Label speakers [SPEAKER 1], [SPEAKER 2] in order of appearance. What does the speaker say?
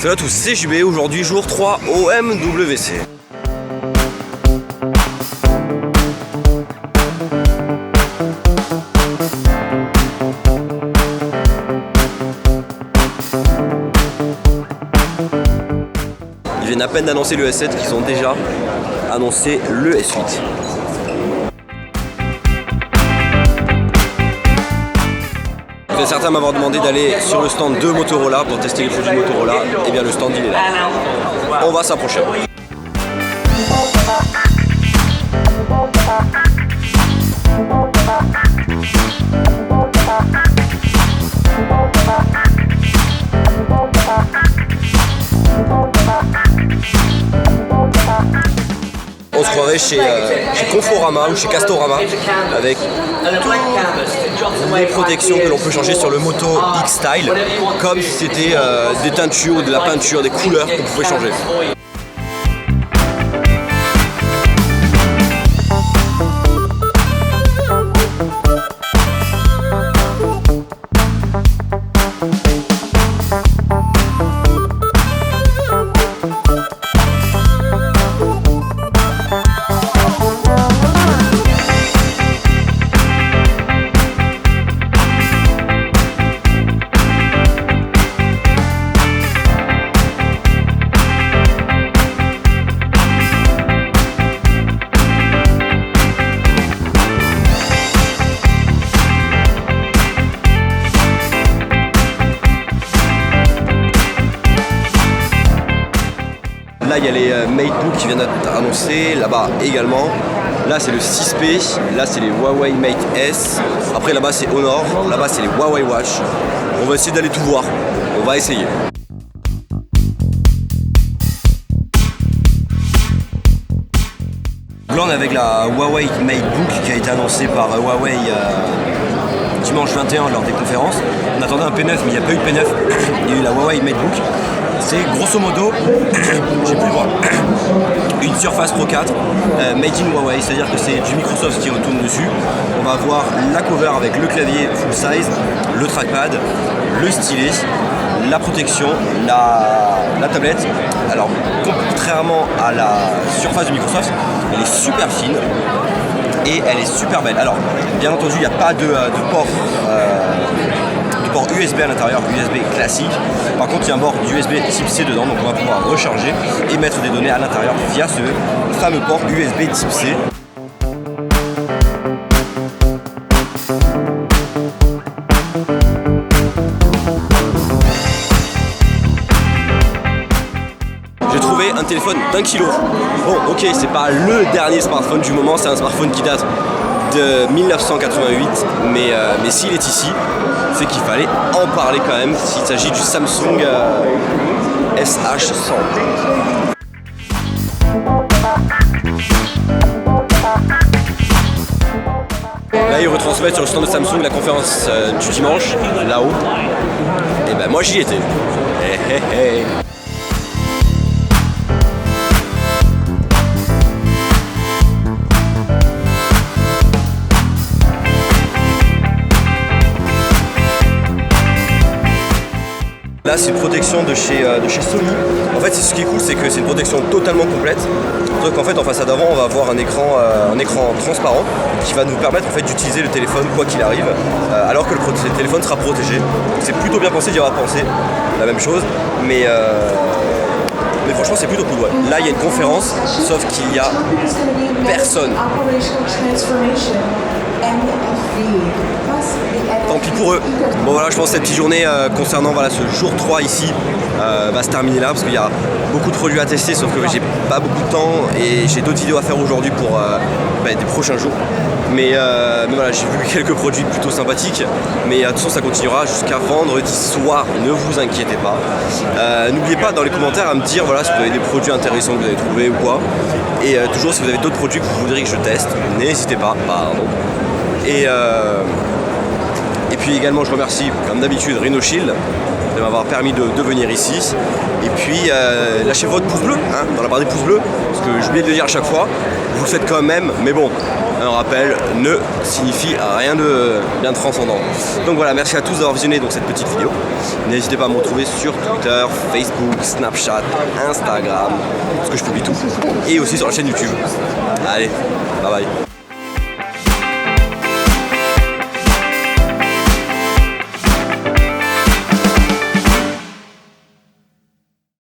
[SPEAKER 1] Salut à tous, c'est JB, aujourd'hui jour 3 au MWC. Ils viennent à peine d'annoncer le S7 qu'ils ont déjà annoncé le S8. Certains m'avaient demandé d'aller sur le stand de Motorola pour tester les produits de Motorola. Et bien le stand il est là. On va s'approcher. On se croirait chez Conforama ou chez Castorama avec les protections que l'on peut changer sur le Moto X-Style, comme si c'était des teintures, de la peinture, des couleurs qu'on pouvait changer. Là il y a les MateBook qui viennent d'être annoncés, là-bas également. Là c'est le 6P, là c'est les Huawei Mate S. Après là-bas c'est Honor, là-bas c'est les Huawei Watch. On va essayer d'aller tout voir, on va essayer. Là on est avec la Huawei MateBook qui a été annoncée par Huawei dimanche 21 lors des conférences. On attendait un P9 mais il n'y a pas eu de P9, il y a eu la Huawei MateBook. C'est grosso modo, j'ai plus le droit, une Surface Pro 4 made in Huawei, c'est-à-dire que c'est du Microsoft qui retourne dessus. On va voir la cover avec le clavier full size, le trackpad, le stylet, la protection, la tablette. Alors contrairement à la Surface de Microsoft, elle est super fine et elle est super belle. Alors bien entendu il n'y a pas de port USB à l'intérieur, USB classique. Par contre il y a un port USB type C dedans, donc on va pouvoir recharger et mettre des données à l'intérieur via ce fameux port USB type C. J'ai trouvé un téléphone d'1 kilo. Bon ok, c'est pas le dernier smartphone du moment, c'est un smartphone qui date de 1988, mais s'il est ici, c'est qu'il fallait en parler quand même, s'il s'agit du Samsung SH100. Là ils retransmettent sur le stand de Samsung la conférence du dimanche, là-haut, et ben moi j'y étais. Hey, hey, hey. Là c'est une protection de chez Sony. En fait ce qui est cool c'est que c'est une protection totalement complète. Donc en fait en façade avant on va avoir un écran transparent qui va nous permettre en fait d'utiliser le téléphone quoi qu'il arrive, alors que le téléphone sera protégé. C'est plutôt bien pensé d'y avoir pensé, la même chose, mais franchement c'est plutôt cool. Ouais. Là il y a une conférence, sauf qu'il y a personne. Tant pis pour eux. Bon voilà, je pense que cette petite journée concernant voilà, ce jour 3 ici va se terminer là parce qu'il y a beaucoup de produits à tester, sauf que j'ai pas beaucoup de temps et j'ai d'autres vidéos à faire aujourd'hui pour des prochains jours. Mais voilà, j'ai vu quelques produits plutôt sympathiques, mais de toute façon ça continuera jusqu'à vendredi soir, ne vous inquiétez pas. N'oubliez pas dans les commentaires à me dire voilà, si vous avez des produits intéressants que vous avez trouvés ou quoi. Et toujours si vous avez d'autres produits que vous voudriez que je teste, n'hésitez pas, pardon. Et puis également je remercie comme d'habitude Rhino Shield de m'avoir permis de venir ici. Et puis lâchez votre pouce bleu, hein, dans la barre des pouces bleus, parce que j'oublie de le dire à chaque fois, vous le faites quand même, mais bon, un rappel ne signifie rien de bien transcendant. Donc voilà, merci à tous d'avoir visionné donc, cette petite vidéo. N'hésitez pas à me retrouver sur Twitter, Facebook, Snapchat, Instagram, parce que je publie tout, et aussi sur la chaîne YouTube. Allez, bye bye.